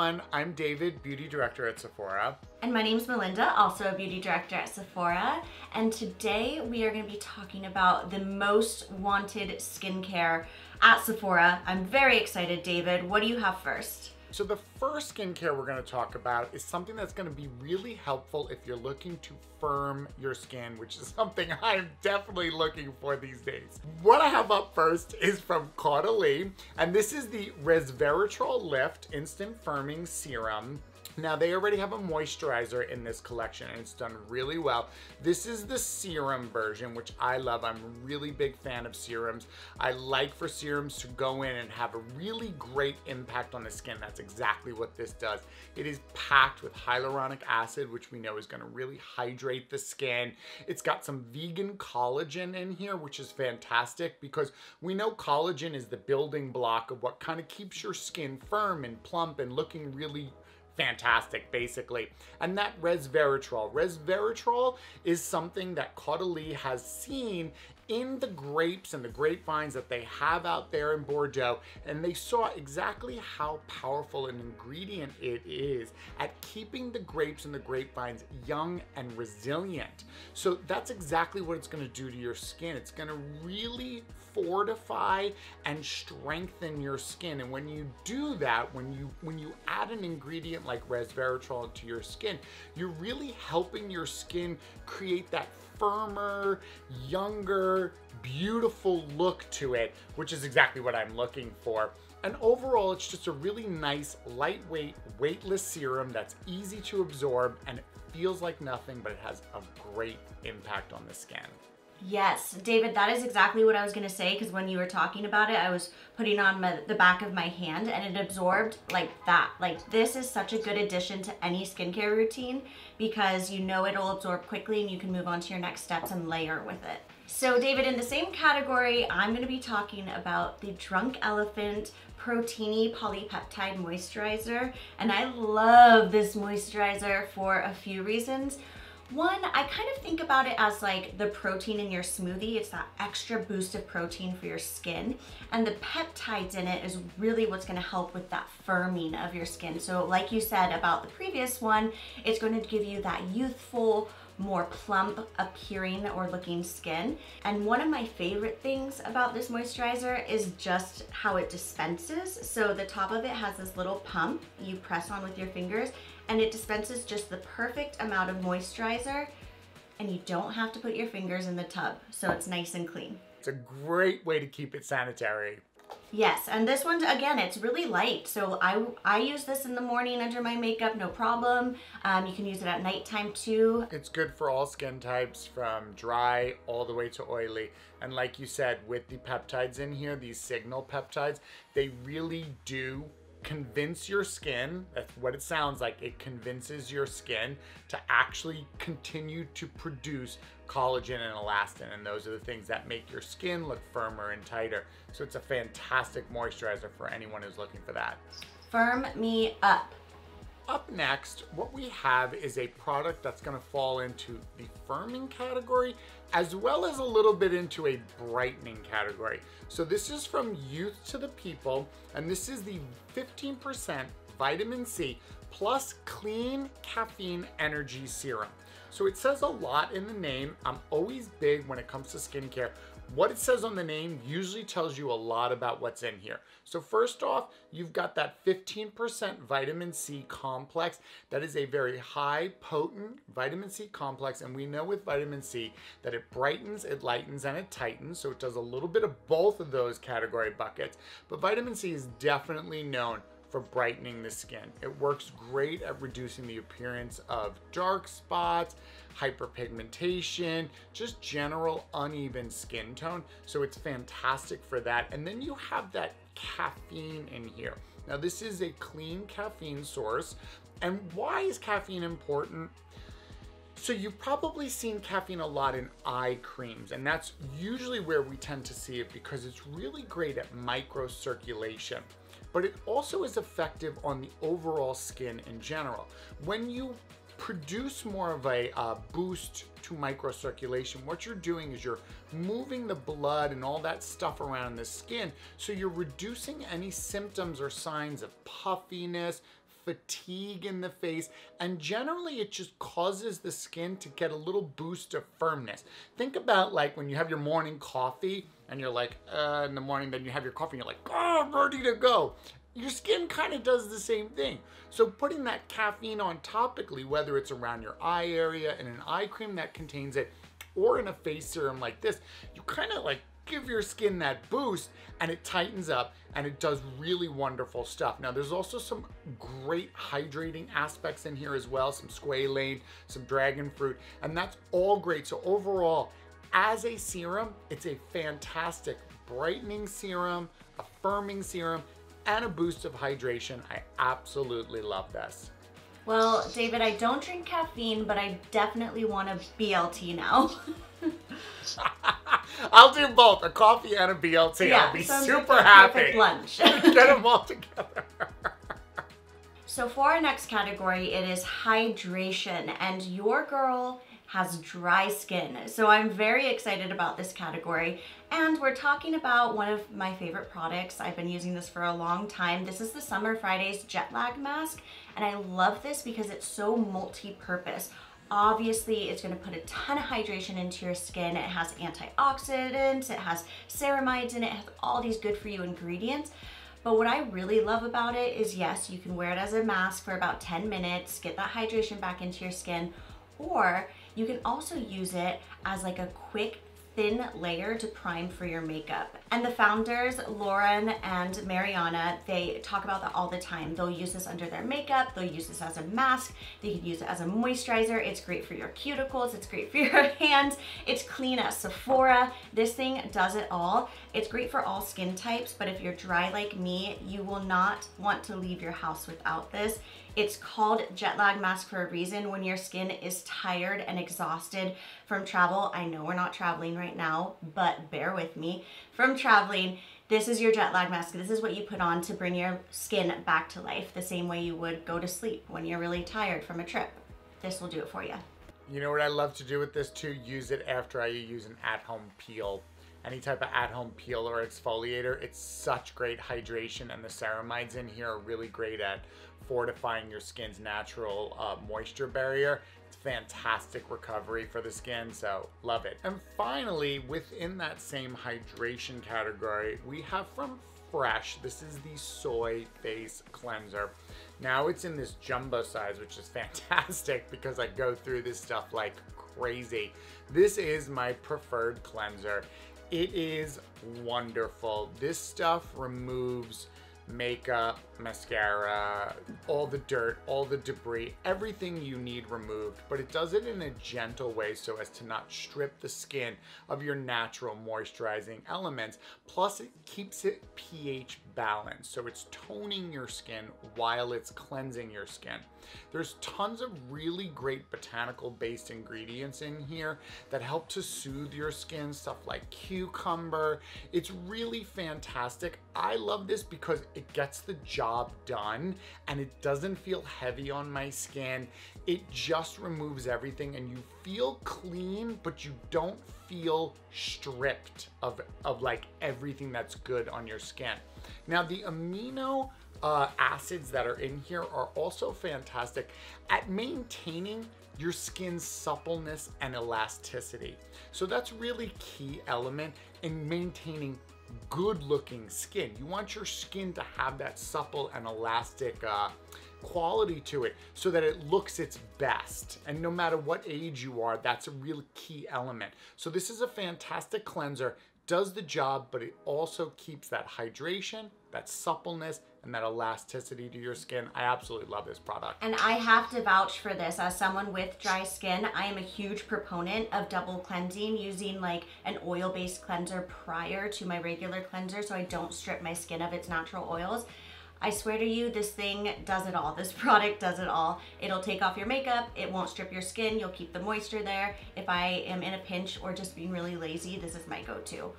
everyone, I'm David, Beauty Director at Sephora. And my name's Melinda, also a Beauty Director at Sephora. And today we are going to be talking about the most wanted skincare at Sephora. I'm very excited, David. What do you have first? So the first skincare we're going to talk about is something that's going to be really helpful if you're looking to firm your skin, which is something I'm definitely looking for these days. What I have up first is from CAUDALIE, and this is the Resveratrol Lift Instant Firming Serum. Now, they already have a moisturizer in this collection and it's done really well. This is the serum version, which I love. I'm a really big fan of serums. I like for serums to go in and have a really great impact on the skin. That's exactly what this does. It is packed with hyaluronic acid, which we know is going to really hydrate the skin. It's got some vegan collagen in here, which is fantastic because we know collagen is the building block of what kind of keeps your skin firm and plump and looking really fantastic, basically. And that Resveratrol is something that CAUDALIE has seen in the grapes and the grapevines that they have out there in Bordeaux, and they saw exactly how powerful an ingredient it is at keeping the grapes and the grapevines young and resilient. So that's exactly what it's going to do to your skin. It's going to really fortify and strengthen your skin. And when you do that, when you add an ingredient like Resveratrol to your skin, you're really helping your skin create that firmer, younger, beautiful look to it, which is exactly what I'm looking for. And overall, it's just a really nice, lightweight, weightless serum that's easy to absorb, and it feels like nothing, but it has a great impact on the skin. Yes, David, that is exactly what I was going to say, because when you were talking about it, I was putting on the back of my hand and it absorbed like that. Like, this is such a good addition to any skincare routine because you know it'll absorb quickly and you can move on to your next steps and layer with it. So David, in the same category, I'm going to be talking about the Drunk Elephant Protini Polypeptide Moisturizer. And I love this moisturizer for a few reasons. One, I kind of think about it as like the protein in your smoothie. It's that extra boost of protein for your skin. And the peptides in it is really what's going to help with that firming of your skin. So like you said about the previous one, it's going to give you that youthful, more plump appearing or looking skin. And one of my favorite things about this moisturizer is just how it dispenses. So the top of it has this little pump you press on with your fingers, and it dispenses just the perfect amount of moisturizer, and you don't have to put your fingers in the tub, so it's nice and clean. It's a great way to keep it sanitary. Yes, and this one, again, it's really light. So I use this in the morning under my makeup, no problem. You can use it at nighttime too. It's good for all skin types, from dry all the way to oily. And like you said, with the peptides in here, these signal peptides, they really do convince your skin, that's what it sounds like, it convinces your skin to actually continue to produce collagen and elastin, and those are the things that make your skin look firmer and tighter. So it's a fantastic moisturizer for anyone who's looking for that. Firm me up. Up next, what we have is a product that's going to fall into the firming category as well as a little bit into a brightening category. So this is from Youth to the People, and this is the 15% vitamin C plus clean caffeine energy serum. So it says a lot in the name. I'm always big when it comes to skincare. What it says on the name usually tells you a lot about what's in here. So first off, you've got that 15% vitamin C complex. That is a very high potent vitamin C complex, and we know with vitamin C that it brightens, it lightens, and it tightens. So it does a little bit of both of those category buckets. But vitamin C is definitely known for brightening the skin. It works great at reducing the appearance of dark spots, hyperpigmentation, just general uneven skin tone. So it's fantastic for that. And then you have that caffeine in here. Now this is a clean caffeine source. And why is caffeine important? So you've probably seen caffeine a lot in eye creams, and that's usually where we tend to see it because it's really great at microcirculation. But it also is effective on the overall skin in general. When you produce more of a boost to microcirculation, what you're doing is you're moving the blood and all that stuff around the skin, so you're reducing any symptoms or signs of puffiness, fatigue in the face, and generally it just causes the skin to get a little boost of firmness. Think about like when you have your morning coffee and you're like, in the morning, then you have your coffee and you're like, oh, I'm ready to go. Your skin kind of does the same thing. So putting that caffeine on topically, whether it's around your eye area in an eye cream that contains it, or in a face serum like this, you kind of like give your skin that boost and it tightens up and it does really wonderful stuff. Now there's also some great hydrating aspects in here as well, some squalane, some dragon fruit, and that's all great. So overall, as a serum, it's a fantastic brightening serum, a firming serum, and a boost of hydration. I absolutely love this. Well, David, I don't drink caffeine, but I definitely want a BLT now. I'll do both, a coffee and a BLT. Yeah, I'll be sounds super like a happy. perfect lunch. Get them all together. So for our next category, it is hydration, and your girl has dry skin. So I'm very excited about this category. And we're talking about one of my favorite products. I've been using this for a long time. This is the Summer Fridays Jet Lag Mask. And I love this because it's so multi-purpose. Obviously, it's gonna put a ton of hydration into your skin. It has antioxidants, it has ceramides in it, it has all these good for you ingredients. But what I really love about it is, yes, you can wear it as a mask for about 10 minutes, get that hydration back into your skin, or you can also use it as like a quick thin layer to prime for your makeup. And the founders, Lauren and Mariana, they talk about that all the time. They'll use this under their makeup, they'll use this as a mask, they can use it as a moisturizer. It's great for your cuticles, it's great for your hands, it's clean at Sephora. This thing does it all. It's great for all skin types, but if you're dry like me, you will not want to leave your house without this. It's called jet lag mask for a reason. When your skin is tired and exhausted from travel, I know we're not traveling right now, but bear with me. From traveling, this is your jet lag mask. This is what you put on to bring your skin back to life, the same way you would go to sleep when you're really tired from a trip. This will do it for you. You know what I love to do with this too? Use it after I use an at-home peel. Any type of at-home peel or exfoliator, it's such great hydration, and the ceramides in here are really great at fortifying your skin's natural moisture barrier. It's fantastic recovery for the skin, so love it. And finally, within that same hydration category, we have from Fresh. This is the Soy Face Cleanser. Now it's in this jumbo size, which is fantastic because I go through this stuff like crazy. This is my preferred cleanser. It is wonderful. This stuff removes makeup, mascara, all the dirt, all the debris, everything you need removed, but it does it in a gentle way so as to not strip the skin of your natural moisturizing elements. Plus it keeps it pH balanced, so it's toning your skin while it's cleansing your skin. There's tons of really great botanical based ingredients in here that help to soothe your skin, stuff like cucumber. It's really fantastic. I love this because it gets the job done and it doesn't feel heavy on my skin. It just removes everything and you feel clean, but you don't feel stripped of like everything that's good on your skin. Now the amino acids that are in here are also fantastic at maintaining your skin's suppleness and elasticity. So that's really key element in maintaining good looking skin. You want your skin to have that supple and elastic quality to it so that it looks its best. And no matter what age you are, that's a real key element. So this is a fantastic cleanser, does the job, but it also keeps that hydration, that suppleness, and that elasticity to your skin. I absolutely love this product. And I have to vouch for this. As someone with dry skin, I am a huge proponent of double cleansing, using like an oil-based cleanser prior to my regular cleanser so I don't strip my skin of its natural oils. I swear to you, this thing does it all. This product does it all. It'll take off your makeup, it won't strip your skin, you'll keep the moisture there. If I am in a pinch or just being really lazy, this is my go-to.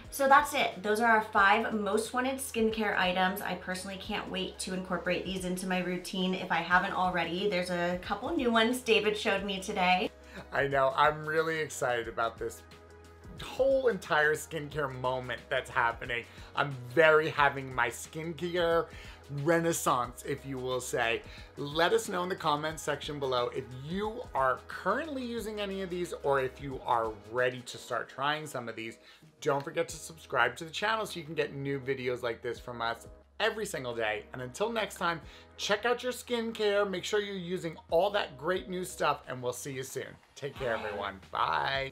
So that's it. Those are our 5 most wanted skincare items. I personally can't wait to incorporate these into my routine if I haven't already. There's a couple new ones David showed me today. I know, I'm really excited about this whole entire skincare moment that's happening. I'm very having my skincare renaissance, if you will say. Let us know in the comments section below if you are currently using any of these or if you are ready to start trying some of these. Don't forget to subscribe to the channel so you can get new videos like this from us every single day. And until next time, check out your skincare. Make sure you're using all that great new stuff, and we'll see you soon. Take care, everyone. Bye.